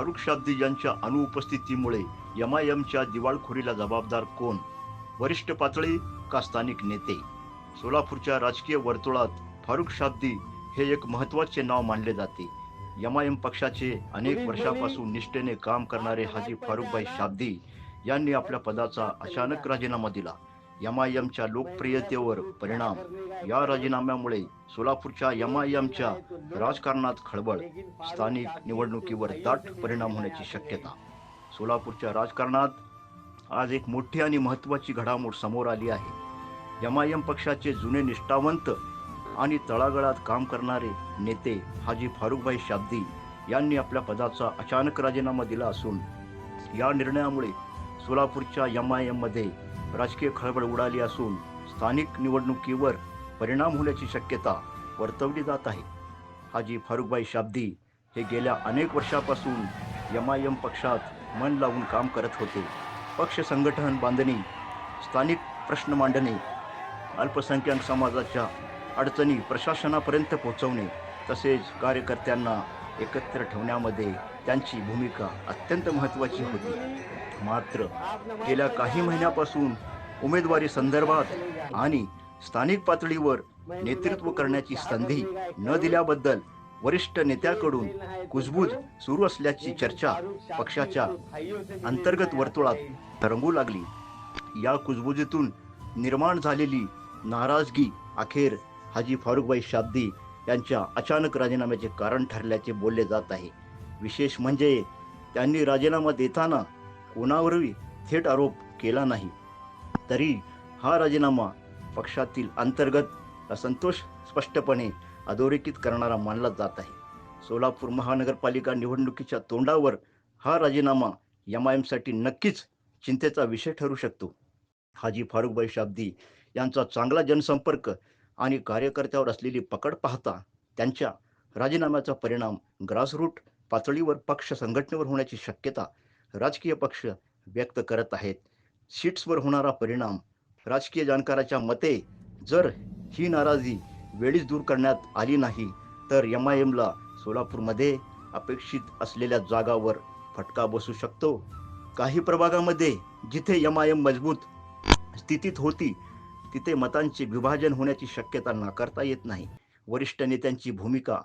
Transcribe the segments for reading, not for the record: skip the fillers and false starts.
फारुख शाब्दी यांच्या अनुपस्थितीमुळे एमआयएमच्या दिवाळखोरीला जबाबदार कोण? वरिष्ठ पातळी का स्थानिक नेते? सोलापूरच्या राजकीय वर्तुळात फारुख शाब्दी हे एक महत्त्वाचे नाव मानले जाते. एमआयएम पक्षाचे अनेक वर्षापासून निष्ठेने काम करणारे हाजी फारुखभाई शाब्दी यांनी आपल्या पदाचा अचानक राजीनामा दिला. एमआयएमच्या लोकप्रियतेवर परिणाम. या राजीनाम्यामुळे सोलापूरच्या एमआयएमच्या राजकारणात खळबळ. स्थानिक निवडणुकीवर दाट परिणाम होण्याची शक्यता. सोलापूरच्या राजकारणात आज एक मोठी आणि महत्त्वाची घडामोड समोर आली आहे. एमआयएम पक्षाचे जुने निष्ठावंत आणि तळागाळात काम करणारे नेते हाजी फारुखभाई शाब्दी यांनी आपल्या पदाचा अचानक राजीनामा दिला असून या निर्णयामुळे सोलापूरच्या एमआयएममध्ये राजकीय खळबळ उडाली असून स्थानिक निवडणुकीवर परिणाम होण्याची शक्यता वर्तवली जात आहे. हाजी फारुखभाई शाब्दी हे गेल्या अनेक वर्षापासून एमआयएम पक्षात मन लावून काम करत होते. पक्ष संघटन बांधणी, स्थानिक प्रश्न मांडणे, अल्पसंख्याक समाजाच्या अडचणी प्रशासनापर्यंत पोहोचवणे तसेच कार्यकर्त्यांना एकत्र ठेवण्यामध्ये त्यांची भूमिका अत्यंत महत्त्वाची होती. मात्र गेल्या काही महिन्यापासून उमेदवारी संदर्भात आणि स्थानिक पातळीवर नेतृत्व करण्याची संधी न दिल्याबद्दल वरिष्ठ नेत्याकडून कुजबूज सुरू असल्याची चर्चा पक्षाच्या अंतर्गत वर्तुळात रंगू लागली. या कुजबुजीतून निर्माण झालेली नाराजगी अखेर हाजी फारुखभाई शाब्दी यांच्या अचानक राजीनाम्याचे कारण ठरल्याचे बोलले जात आहे. विशेष म्हणजे त्यांनी राजीनामा देताना कोणावरही थेट आरोप केला नाही, तरी हा राजीनामा पक्षातील अंतर्गत असंतोष स्पष्टपणे अधोरेखित करणारा मानला जात आहे. सोलापूर महानगरपालिका निवडणुकीच्या तोंडावर हा राजीनामा एमआयएमसाठी नक्कीच चिंतेचा विषय ठरू शकतो. हाजी फारुखभाई शाब्दी यांचा चांगला जनसंपर्क आणि कार्यकर्त्यावर असलेली पकड पाहता त्यांच्या राजीनाम्याचा परिणाम ग्रासरूट पातळीवर पक्ष संघटनेवर होण्याची शक्यता राजकीय पक्ष व्यक्त करत आहेत. सीट्सवर होणारा परिणाम. राजकीय जाणकाराच्या मते जर ही नाराजी वेळीच दूर करण्यात आली नाही तर एमआयएमला सोलापूरमध्ये अपेक्षित असलेल्या जागावर फटका बसू शकतो. काही प्रभागामध्ये जिथे एमआयएम मजबूत स्थितीत होती तिथे मतांचे विभाजन होण्याची शक्यता नाकारता येत नाही. वरिष्ठ नेत्यांची भूमिका.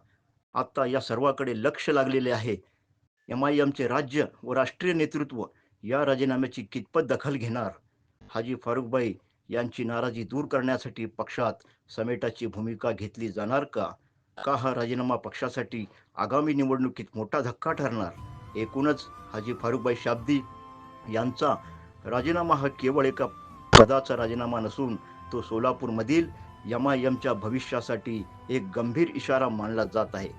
आता या सर्वाकडे लक्ष लागलेले आहे. एमआयएमचे राज्य व राष्ट्रीय नेतृत्व या राजीनाम्याची कितपत दखल घेणार? हाजी फारुखभाई यांची नाराजी दूर करण्यासाठी पक्षात समेटाची भूमिका घेतली जाणार का? हा राजीनामा पक्षासाठी आगामी निवडणुकीत मोठा धक्का ठरणार? एकूणच हाजी फारुखभाई शाब्दी यांचा राजीनामा हा केवळ एका पदाचा राजीनामा नसून तो सोलापूरमधील एमआयएमच्या भविष्यासाठी एक गंभीर इशारा मानला जात आहे.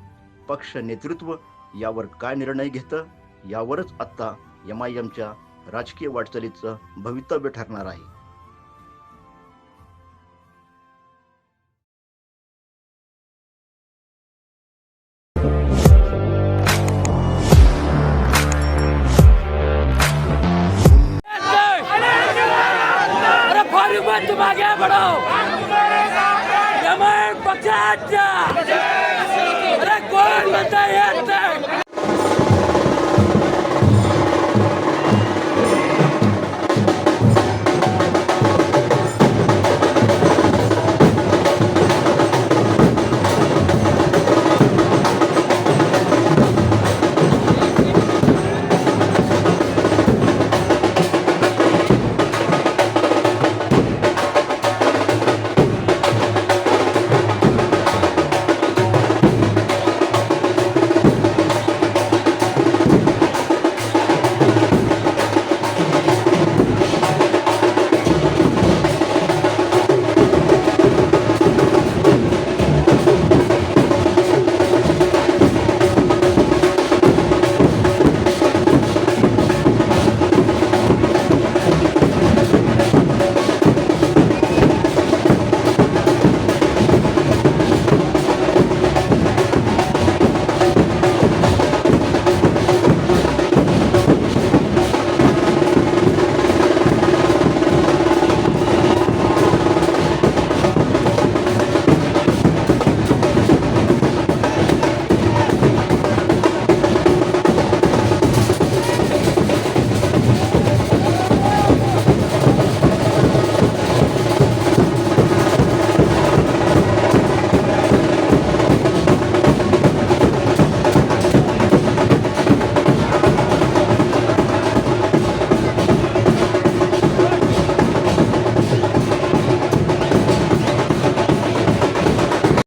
पक्ष नेतृत्व यावर काय निर्णय घेतं यावरच आता एमआयएमच्या राजकीय वाटचालीचं भवितव्य ठरणार आहे. तुम आगे बढ़ो, एमआईएम पक्षाचा अरे कोण म्हणता येत नाही.